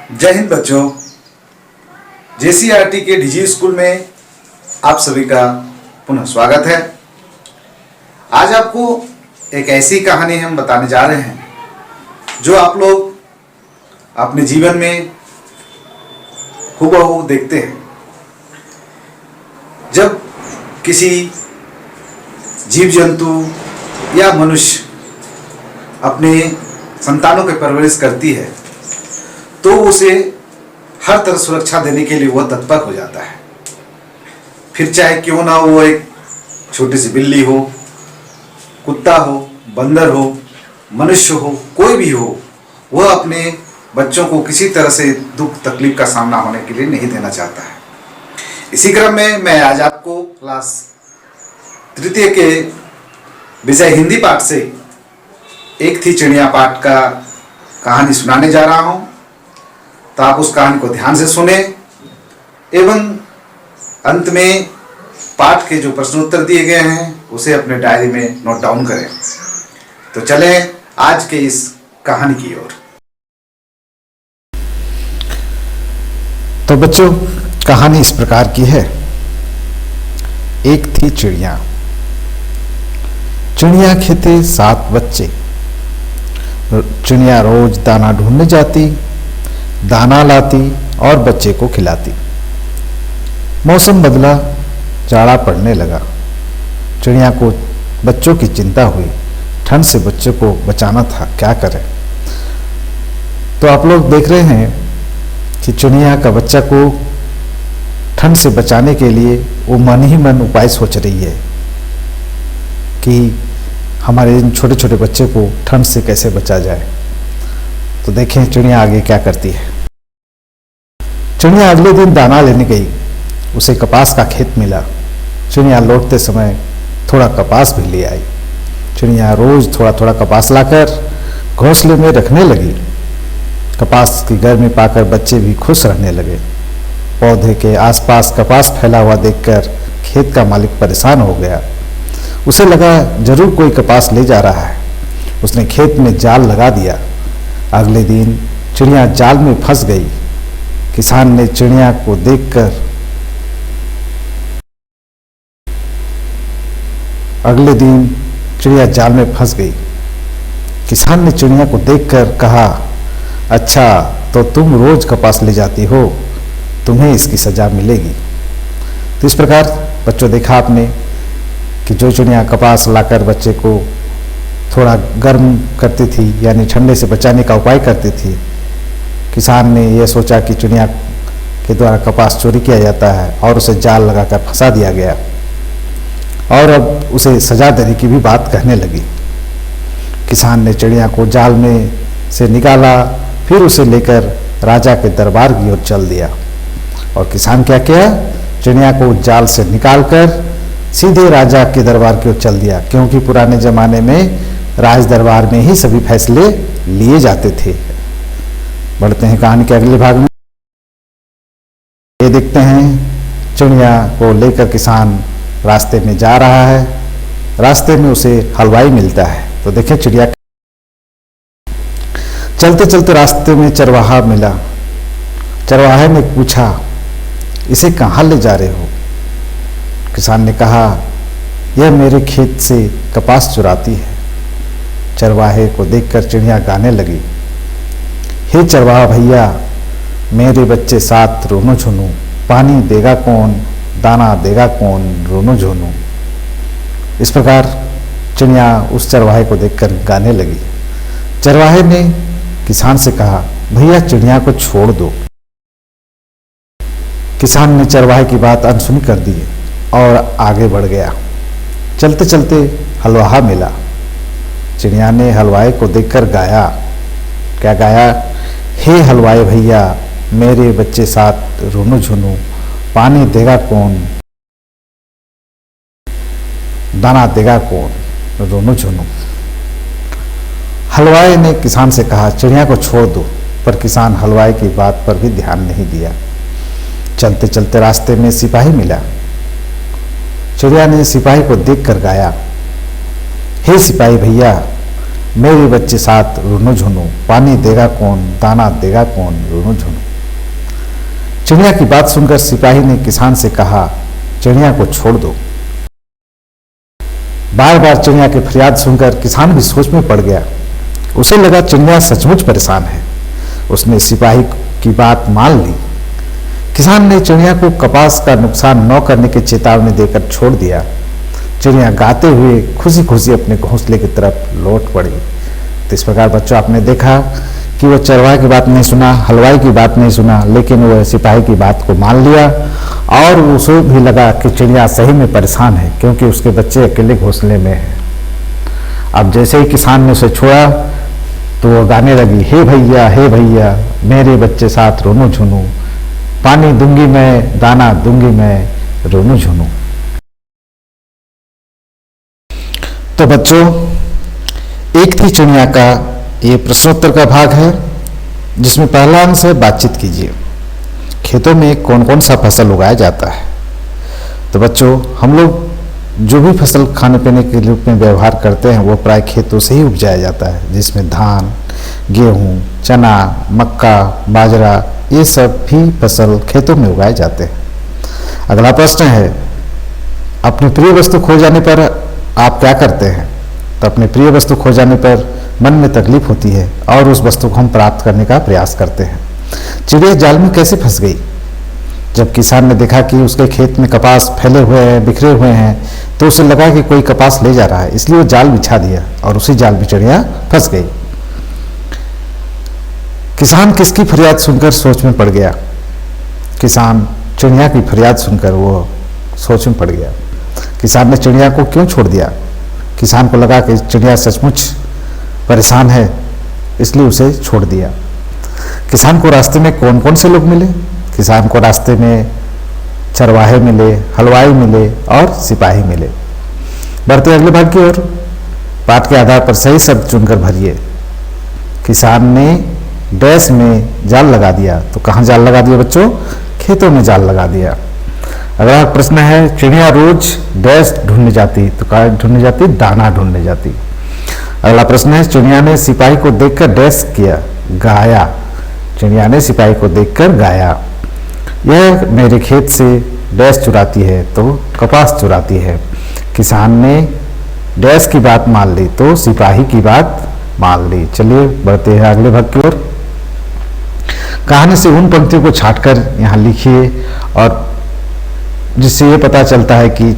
जय हिंद बच्चों। JCRT के DG स्कूल में आप सभी का पुनः स्वागत है। आज आपको एक ऐसी कहानी हम बताने जा रहे हैं जो आप लोग अपने जीवन में हूबहू देखते हैं। जब किसी जीव जंतु या मनुष्य अपने संतानों की परवरिश करती है तो उसे हर तरह सुरक्षा देने के लिए वह तत्पर हो जाता है। फिर चाहे क्यों ना वो एक छोटी सी बिल्ली हो, कुत्ता हो, बंदर हो, मनुष्य हो, कोई भी हो, वह अपने बच्चों को किसी तरह से दुख तकलीफ का सामना होने के लिए नहीं देना चाहता है। इसी क्रम में मैं आज आपको क्लास तृतीय के विषय हिंदी पाठ से एक थी चिड़िया पाठ का कहानी सुनाने जा रहा हूं। तो आप उस कहानी को ध्यान से सुने एवं अंत में पाठ के जो प्रश्न उत्तर दिए गए हैं उसे अपने डायरी में नोट डाउन करें। तो चलें आज के इस कहानी की ओर। तो बच्चों, कहानी इस प्रकार की है। एक थी चिड़िया। चिड़िया के थे 7 बच्चे। चिड़िया रोज दाना ढूंढने जाती, दाना लाती और बच्चे को खिलाती। मौसम बदला, जाड़ा पड़ने लगा। चिड़िया को बच्चों की चिंता हुई। ठंड से बच्चों को बचाना था, क्या करें। तो आप लोग देख रहे हैं कि चिड़िया का बच्चा को ठंड से बचाने के लिए वो मन ही मन उपाय सोच रही है कि हमारे इन छोटे छोटे बच्चे को ठंड से कैसे बचा जाए। तो देखें चिड़िया आगे क्या करती है। चिड़िया अगले दिन दाना लेने गई। उसे कपास का खेत मिला। चिड़िया लौटते समय थोड़ा कपास भी ले आई। चिड़िया रोज थोड़ा थोड़ा कपास लाकर घोंसले में रखने लगी। कपास की गर्मी पाकर बच्चे भी खुश रहने लगे। पौधे के आसपास कपास फैला हुआ देखकर खेत का मालिक परेशान हो गया। उसे लगा जरूर कोई कपास ले जा रहा है। उसने खेत में जाल लगा दिया। अगले दिन चिड़िया जाल में फंस गई। किसान ने चिड़िया को देखकर अगले दिन चिड़िया जाल में फंस गई। किसान ने चिड़िया को देखकर कहा, अच्छा तो तुम रोज कपास ले जाती हो, तुम्हें इसकी सजा मिलेगी। तो इस प्रकार बच्चों देखा आपने कि जो चिड़िया कपास लाकर बच्चे को थोड़ा गर्म करती थी, यानी ठंडे से बचाने का उपाय करती थी, किसान ने यह सोचा कि चिड़िया के द्वारा कपास चोरी किया जाता है और उसे जाल लगाकर फंसा दिया गया और अब उसे सजा देने की भी बात कहने लगी। किसान ने चिड़िया को जाल में से निकाला, फिर उसे लेकर राजा के दरबार की ओर चल दिया। और किसान क्या किया, चिड़िया को जाल से निकालकर सीधे राजा के दरबार की ओर चल दिया, क्योंकि पुराने जमाने में राज दरबार में ही सभी फैसले लिए जाते थे। बढ़ते हैं कहानी के अगले भाग में। ये देखते हैं चिड़िया को लेकर किसान रास्ते में जा रहा है। रास्ते में उसे हलवाई मिलता है। तो देखें चिड़िया चलते चलते रास्ते में चरवाहा मिला। चरवाहे ने पूछा, इसे कहाँ ले जा रहे हो। किसान ने कहा, यह मेरे खेत से कपास चुराती है। चरवाहे को देखकर चिड़िया गाने लगी, हे चरवाहा भैया, मेरे बच्चे 7 रोनो झुनू, पानी देगा कौन, दाना देगा कौन, रोनो झुनू। इस प्रकार चिड़िया उस चरवाहे को देखकर गाने लगी। चरवाहे ने किसान से कहा, भैया चिड़िया को छोड़ दो। किसान ने चरवाहे की बात अनसुनी कर दी और आगे बढ़ गया। चलते चलते हलवाहा मिला। चिड़िया ने हलवाई को देखकर गाया, क्या गाया, हे हलवाई भैया, मेरे बच्चे 7 रोनो झुनू, पानी देगा कौन, दाना देगा कौन, रोनो झुनू। हलवाई ने किसान से कहा, चिड़िया को छोड़ दो, पर किसान हलवाई की बात पर भी ध्यान नहीं दिया। चलते चलते रास्ते में सिपाही मिला। चिड़िया ने सिपाही को देखकर गाया, हे सिपाही भैया, मेरे बच्चे 7 रोनो झुनू, पानी देगा कौन, दाना देगा कौन, रोनो झुनू। चिड़िया की बात सुनकर सिपाही ने किसान से कहा, चिड़िया को छोड़ दो। बार बार चिड़िया की फरियाद सुनकर किसान भी सोच में पड़ गया। उसे लगा चिड़िया सचमुच परेशान है। उसने सिपाही की बात मान ली। किसान ने चिड़िया को कपास का नुकसान न करने की चेतावनी देकर छोड़ दिया। चिड़िया गाते हुए खुशी खुशी अपने घोंसले की तरफ लौट पड़ी। तो इस प्रकार बच्चों आपने देखा कि वो चरवाहे की बात नहीं सुना, हलवाई की बात नहीं सुना, लेकिन वह सिपाही की बात को मान लिया और उसे भी लगा कि चिड़िया सही में परेशान है क्योंकि उसके बच्चे अकेले घोंसले में हैं। अब जैसे ही किसान ने उसे छोड़ा तो वो गाने लगी, हे भैया मेरे बच्चे साथ रोनू झुनू, पानी दूंगी मैं, दाना दूंगी मैं, रोनू झुनू। तो बच्चों, एक थी चिड़िया का ये प्रश्नोत्तर का भाग है, जिसमें पहला अंश है बातचीत कीजिए। खेतों में कौन कौन सा फसल उगाया जाता है? तो बच्चों, हम लोग जो भी फसल खाने पीने के रूप में व्यवहार करते हैं वो प्राय खेतों से ही उपजाया जाता है, जिसमें धान, गेहूँ, चना, मक्का, बाजरा, ये सब भी फसल खेतों में उगाए जाते हैं। अगला प्रश्न है, अपनी प्रिय वस्तु खो जाने पर आप क्या करते हैं? तो अपनी प्रिय वस्तु खो जाने पर मन में तकलीफ होती है और उस वस्तु को हम प्राप्त करने का प्रयास करते हैं। चिड़िया जाल में कैसे फंस गई? जब किसान ने देखा कि उसके खेत में कपास फैले हुए हैं, बिखरे हुए हैं, तो उसे लगा कि कोई कपास ले जा रहा है, इसलिए वो जाल बिछा दिया और उसी जाल में चिड़िया फंस गई। किसान किसकी फरियाद सुनकर सोच में पड़ गया? किसान चिड़िया की फरियाद सुनकर वो सोच में पड़ गया। किसान ने चिड़िया को क्यों छोड़ दिया? किसान को लगा कि चिड़िया सचमुच परेशान है, इसलिए उसे छोड़ दिया। किसान को रास्ते में कौन कौन से लोग मिले? किसान को रास्ते में चरवाहे मिले, हलवाई मिले और सिपाही मिले। बढ़ते अगले भाग की ओर। पाठ के आधार पर सही शब्द चुनकर भरिए। किसान ने डैश में जाल लगा दिया। तो कहाँ जाल लगा दिया बच्चों? खेतों में जाल लगा दिया। अगला प्रश्न है, चिड़िया रोज डैश ढूंढने जाती। तो कहाँ ढूंढने जाती? दाना ढूंढने जाती। अगला प्रश्न है, चिड़िया ने सिपाही को देखकर डैश किया, गाया। चिड़िया ने सिपाही को देखकर गाया, यह मेरे खेत से डैश चुराती है, तो कपास चुराती है। किसान ने डैश की बात मान ली, तो सिपाही की बात मान ली। चलिए बढ़ते हैं अगले भाग की ओर। कहानी से उन पंक्तियों को छांटकर यहाँ लिखिए और जिससे ये पता चलता है कि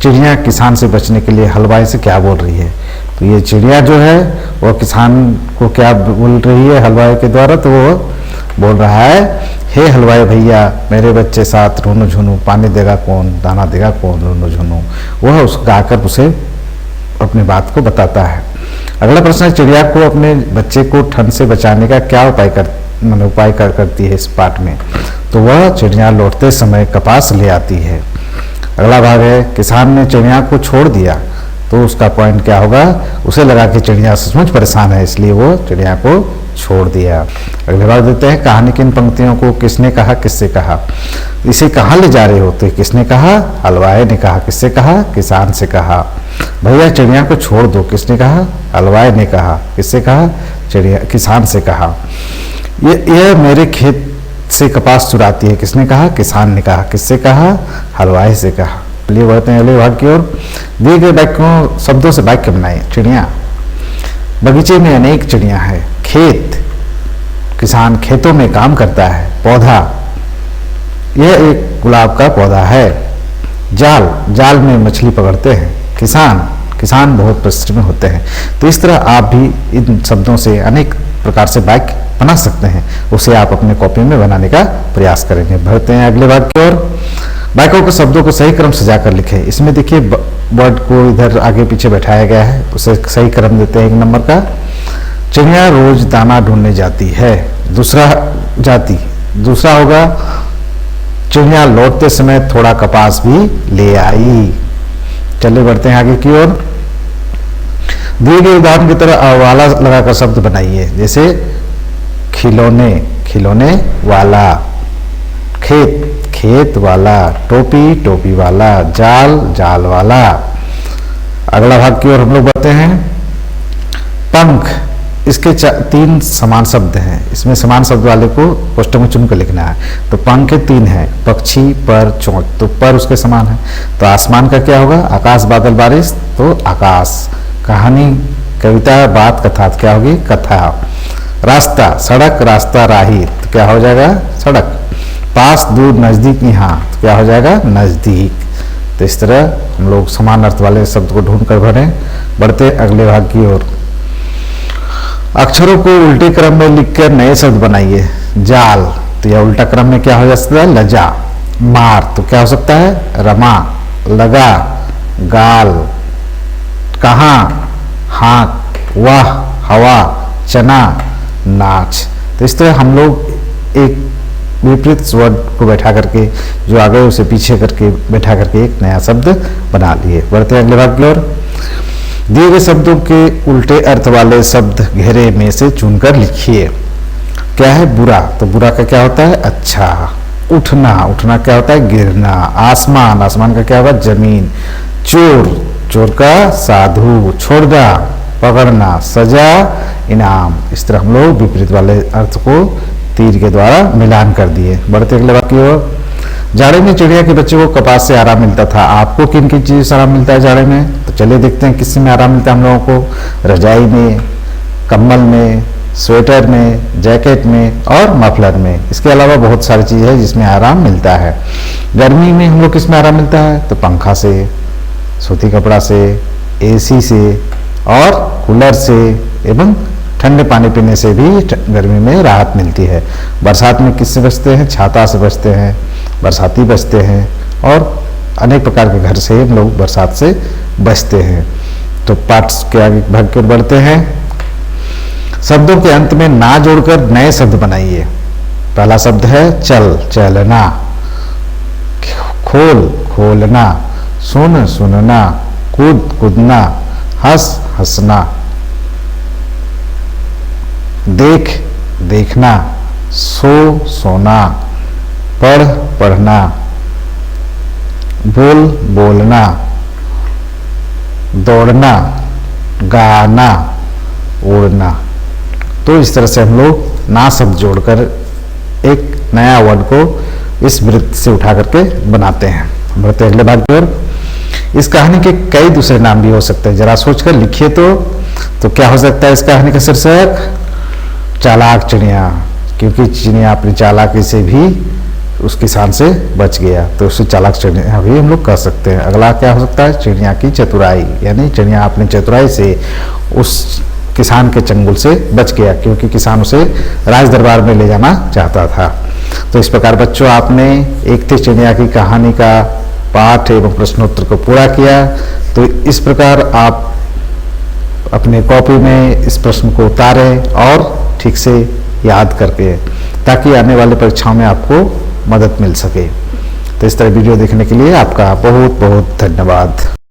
चिड़िया किसान से बचने के लिए हलवाई से क्या बोल रही है। तो ये चिड़िया जो है वो किसान को क्या बोल रही है हलवाई के द्वारा? तो वो बोल रहा है, हे हलवाई भैया मेरे बच्चे साथ रोनू झुनू, पानी देगा कौन, दाना देगा कौन, रोनू झुनू। वह उस गाकर उसे अपनी बात को बताता है। अगला प्रश्न है, चिड़िया को अपने बच्चे को ठंड से बचाने का क्या उपाय करती है इस पाठ में? तो वह चिड़िया लौटते समय कपास ले आती है। अगला भाग है, किसान ने चिड़िया को छोड़ दिया। तो उसका पॉइंट क्या होगा? उसे लगा कि चिड़िया सचमुच परेशान है, इसलिए वो चिड़िया को छोड़ दिया। अगले भाग देते हैं, कहानी की इन पंक्तियों को किसने कहा, किससे कहा? इसे कहाँ ले जा रहे होते? किसने कहा? हलवाई ने कहा। किससे कहा? किसान से कहा। भैया चिड़िया को छोड़ दो, किसने कहा? हलवाई ने कहा। किससे कहा? चिड़िया किसान से कहा। यह मेरे खेत से कपास चुराती है, किसने कहा? किसान ने कहा। किससे कहा? हलवाई से कहा। चलिए बढ़ते हैं अगले भाग की ओर। दिए गए वाक्यों शब्दों से वाक्य बनाए। चिड़िया, बगीचे में अनेक चिड़िया है। खेत, किसान खेतों में काम करता है। पौधा, यह एक गुलाब का पौधा है। जाल, जाल में मछली पकड़ते हैं। किसान, किसान बहुत परिश्रमी होते हैं। तो इस तरह आप भी इन शब्दों से अनेक प्रकार से वाक्य बना सकते हैं, उसे आप अपने कॉपी में बनाने का प्रयास करेंगे। बढ़ते हैं अगले भाग की ओर। वाक्यों के शब्दों को सही क्रम सजाकर लिखें। इसमें देखिए वर्ड को इधर आगे पीछे बैठाया गया है, उसे सही क्रम देते हैं। 1 नंबर का, चिड़िया रोज दाना ढूंढने जाती है। दूसरा होगा, चिड़िया लौटते समय थोड़ा कपास भी ले आई। चलिए बढ़ते हैं आगे की ओर। दिए गए उदाहरण की तरह वाला लगाकर शब्द बनाइए। जैसे खिलौने, खिलौने वाला। खेत, खेत वाला। टोपी, टोपी वाला। जाल, जाल वाला। अगला भाग की ओर हम लोग बढ़ते हैं। पंख, इसके 3 समान शब्द हैं। इसमें समान शब्द वाले को कोष्ठक में चुन कर लिखना है। तो पंख के 3 हैं, पक्षी, पर, चोंच, तो पर उसके समान है। तो आसमान का क्या होगा? आकाश, बादल, बारिश, तो आकाश। कहानी, कविता, बात, कथा, तो क्या होगी? कथा। रास्ता, सड़क, रास्ता, राही, तो क्या हो जाएगा? सड़क। पास, दूर, नजदीक, यहाँ, तो क्या हो जाएगा? नजदीक। तो इस तरह हम लोग समान अर्थ वाले शब्द को ढूंढ कर भरें। बढ़ते अगले भाग की ओर। अक्षरों को उल्टे क्रम में लिखकर नए शब्द बनाइए। जाल, तो यह उल्टा क्रम में क्या हो सकता है? लजा। मार, तो क्या हो सकता है? रमा। लगा, गाल। कहाँ, हाँक। वाह, हवा। चना, नाच। तो इस तरह हम लोग एक विपरीत वर्ड को बैठा करके, जो आगे उसे पीछे करके बैठा करके एक नया शब्द बना लिए। बढ़ते हैं अगले भाग की ओर। दिए गए शब्दों के उल्टे अर्थ वाले शब्द घेरे में से चुनकर लिखिए। क्या है? बुरा, तो बुरा का क्या होता है? अच्छा। उठना, उठना क्या होता है? गिरना। आसमान, आसमान का क्या होगा? जमीन। चोर, चोर का साधु। छोड़ना, पकड़ना। सजा, इनाम। इस तरह हम लोग विपरीत वाले अर्थ को तीर के द्वारा मिलान कर दिए। बढ़ते अगले वाक्य की ओर। जाड़े में चिड़िया के बच्चे को कपास से आराम मिलता था। आपको किन किन चीजों से आराम मिलता है जाड़े में? तो चलिए देखते हैं किससे में आराम मिलता है हम लोगों को। रजाई में, कम्बल में, स्वेटर में, जैकेट में और मफलर में। इसके अलावा बहुत सारी चीज़ है जिसमें आराम मिलता है। गर्मी में हम लोग किस में आराम मिलता है? तो पंखा से, सूती कपड़ा से, AC से और कूलर से एवं ठंडे पानी पीने से भी गर्मी में राहत मिलती है। बरसात में किससे बचते हैं? छाता से बचते हैं, बरसाती बचते हैं और अनेक प्रकार के घर से हम लोग बरसात से बचते हैं। तो पाठ के आगे भाग की ओर बढ़ते हैं। शब्दों के अंत में ना जोड़कर नए शब्द बनाइए। पहला शब्द है चल, चलना। खोल, खोलना। सुन, सुनना। कूद, कूदना। हंस, हंसना। देख, देखना। सो, सोना। पढ़, पढ़ना। बोल, बोलना। दौड़ना। गाना। उड़ना। तो इस तरह से हम लोग ना शब्द जोड़कर एक नया वर्ड को इस वृत्त से उठा करके बनाते हैं। बढ़ते अगले भाग की ओर। इस कहानी के कई दूसरे नाम भी हो सकते हैं, जरा सोचकर लिखिए। तो क्या हो सकता है इस कहानी का शीर्षक? चालाक चिड़िया, क्योंकि चिड़िया अपनी चालाकी से भी उस किसान से बच गया, तो उसे चालाक चिड़िया भी हम लोग कह सकते हैं। अगला क्या हो सकता है? चिड़िया की चतुराई, यानी चिड़िया अपनी चतुराई से उस किसान के चंगुल से बच गया, क्योंकि किसान उसे राज दरबार में ले जाना चाहता था। तो इस प्रकार बच्चों, आपने एक थी चिड़िया की कहानी का पाठ एवं प्रश्नोत्तर को पूरा किया। तो इस प्रकार आप अपने कॉपी में इस प्रश्न को उतारें और ठीक से याद करके, ताकि आने वाले परीक्षाओं में आपको मदद मिल सके। तो इस तरह वीडियो देखने के लिए आपका बहुत बहुत धन्यवाद।